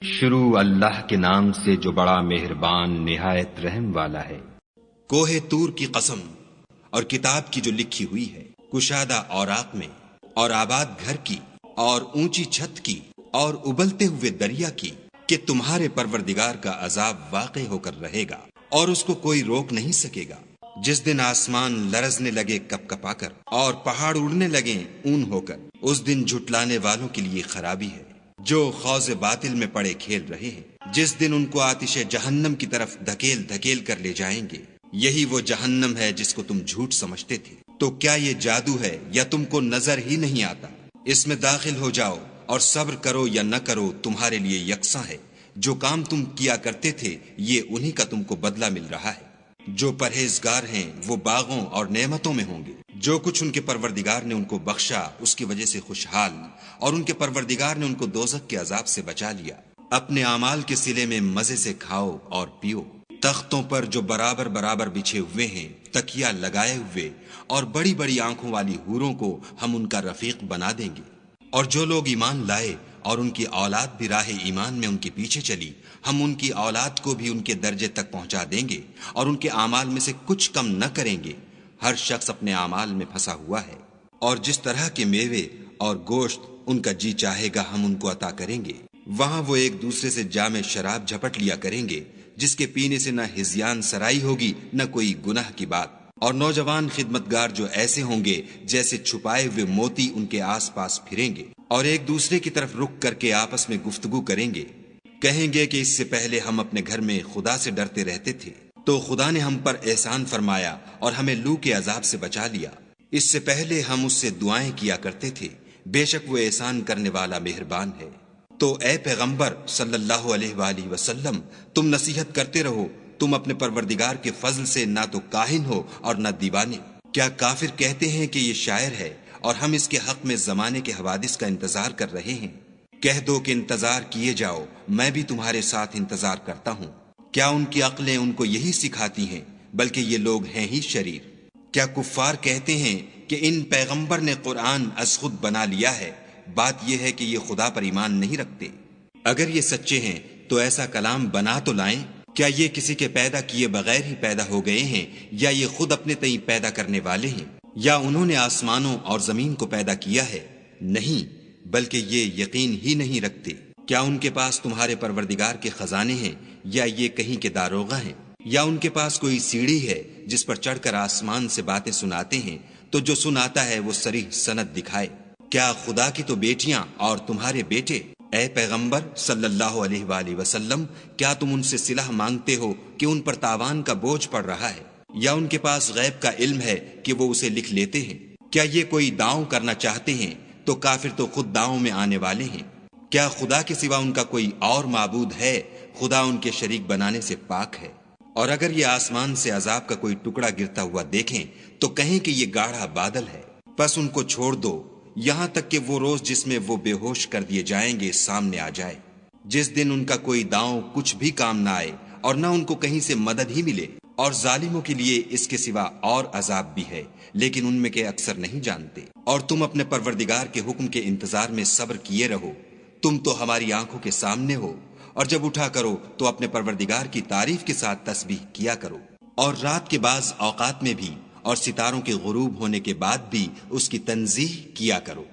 شروع اللہ کے نام سے جو بڑا مہربان نہایت رحم والا ہے۔ کوہ طور کی قسم اور کتاب کی جو لکھی ہوئی ہے، کشادہ اوراق میں، اور آباد گھر کی، اور اونچی چھت کی، اور ابلتے ہوئے دریا کی، کہ تمہارے پروردگار کا عذاب واقع ہو کر رہے گا اور اس کو کوئی روک نہیں سکے گا۔ جس دن آسمان لرزنے لگے کپ کپا کر اور پہاڑ اڑنے لگیں اون ہو کر، اس دن جھٹلانے والوں کے لیے خرابی ہے جو خوض باطل میں پڑے کھیل رہے ہیں۔ جس دن ان کو آتش جہنم کی طرف دھکیل دھکیل کر لے جائیں گے، یہی وہ جہنم ہے جس کو تم جھوٹ سمجھتے تھے۔ تو کیا یہ جادو ہے یا تم کو نظر ہی نہیں آتا؟ اس میں داخل ہو جاؤ اور صبر کرو یا نہ کرو تمہارے لیے یکساں ہے۔ جو کام تم کیا کرتے تھے یہ انہی کا تم کو بدلہ مل رہا ہے۔ جو پرہیزگار ہیں وہ باغوں اور نعمتوں میں ہوں گے۔ جو کچھ ان کے پروردگار نے ان کو بخشا اس کی وجہ سے خوشحال، اور ان کے پروردگار نے ان کو دوزخ کے عذاب سے بچا لیا۔ اپنے اعمال کے صلے میں مزے سے کھاؤ اور پیو۔ تختوں پر جو برابر برابر بچھے ہوئے ہیں، تکیا لگائے ہوئے، اور بڑی بڑی آنکھوں والی حوروں کو ہم ان کا رفیق بنا دیں گے۔ اور جو لوگ ایمان لائے اور ان کی اولاد بھی راہ ایمان میں ان کے پیچھے چلی، ہم ان کی اولاد کو بھی ان کے درجے تک پہنچا دیں گے اور ان کے اعمال میں سے کچھ کم نہ کریں گے۔ ہر شخص اپنے اعمال میں پھنسا ہوا ہے، اور جس طرح کے میوے اور گوشت ان کا جی چاہے گا ہم ان کو عطا کریں گے۔ وہاں وہ ایک دوسرے سے جام شراب جھپٹ لیا کریں گے، جس کے پینے سے نہ ہذیان سرائی ہوگی نہ کوئی گناہ کی بات۔ اور نوجوان خدمتگار جو ایسے ہوں گے جیسے چھپائے ہوئے موتی ان کے آس پاس پھریں گے، اور ایک دوسرے کی طرف رک کر کے آپس میں گفتگو کریں گے۔ کہیں گے کہ اس سے پہلے ہم اپنے گھر میں خدا سے ڈرتے رہتے تھے، تو خدا نے ہم پر احسان فرمایا اور ہمیں لو کے عذاب سے بچا لیا۔ اس سے پہلے ہم اس سے دعائیں کیا کرتے تھے، بے شک وہ احسان کرنے والا مہربان ہے۔ تو اے پیغمبر صلی اللہ علیہ وآلہ وسلم، تم نصیحت کرتے رہو، تم اپنے پروردگار کے فضل سے نہ تو کاہن ہو اور نہ دیوانے۔ کیا کافر کہتے ہیں کہ یہ شاعر ہے اور ہم اس کے حق میں زمانے کے حوادث کا انتظار کر رہے ہیں؟ کہہ دو کہ انتظار کیے جاؤ، میں بھی تمہارے ساتھ انتظار کرتا ہوں۔ کیا ان کی عقلیں ان کو یہی سکھاتی ہیں؟ بلکہ یہ لوگ ہیں ہی شریر۔ کیا کفار کہتے ہیں کہ ان پیغمبر نے قرآن از خود بنا لیا ہے؟ بات یہ ہے کہ یہ خدا پر ایمان نہیں رکھتے۔ اگر یہ سچے ہیں تو ایسا کلام بنا تو لائیں۔ کیا یہ کسی کے پیدا کیے بغیر ہی پیدا ہو گئے ہیں، یا یہ خود اپنے تئیں پیدا کرنے والے ہیں، یا انہوں نے آسمانوں اور زمین کو پیدا کیا ہے؟ نہیں، بلکہ یہ یقین ہی نہیں رکھتے۔ کیا ان کے پاس تمہارے پروردگار کے خزانے ہیں، یا یہ کہیں کے داروغہ ہیں، یا ان کے پاس کوئی سیڑھی ہے جس پر چڑھ کر آسمان سے باتیں سناتے ہیں؟ تو جو سناتا ہے وہ صریح سند دکھائے۔ کیا خدا کی تو بیٹیاں اور تمہارے بیٹے؟ اے پیغمبر صلی اللہ علیہ وآلہ وسلم، کیا تم ان سے صلح مانگتے ہو کہ ان پر تاوان کا بوجھ پڑ رہا ہے، یا ان کے پاس غیب کا علم ہے کہ وہ اسے لکھ لیتے ہیں؟ کیا یہ کوئی داؤں کرنا چاہتے ہیں تو کافر تو خود داؤں میں آنے والے ہیں۔ کیا خدا کے سوا ان کا کوئی اور معبود ہے؟ خدا ان کے شریک بنانے سے پاک ہے۔ اور اگر یہ آسمان سے عذاب کا کوئی ٹکڑا گرتا ہوا دیکھیں تو کہیں کہ یہ گاڑھا بادل ہے، پس ان کو چھوڑ دو یہاں تک کہ وہ روز جس میں وہ بے ہوش کر دیے جائیں گے سامنے آ جائے، جس دن ان کا کوئی داؤں کچھ بھی کام نہ آئے اور نہ ان کو کہیں سے مدد ہی ملے۔ اور ظالموں کے لیے اس کے سوا اور عذاب بھی ہے، لیکن ان میں کے اکثر نہیں جانتے۔ اور تم اپنے پروردگار کے حکم کے انتظار میں صبر کیے رہو، تم تو ہماری آنکھوں کے سامنے ہو۔ اور جب اٹھا کرو تو اپنے پروردگار کی تعریف کے ساتھ تسبیح کیا کرو، اور رات کے بعض اوقات میں بھی، اور ستاروں کے غروب ہونے کے بعد بھی اس کی تنزیہ کیا کرو۔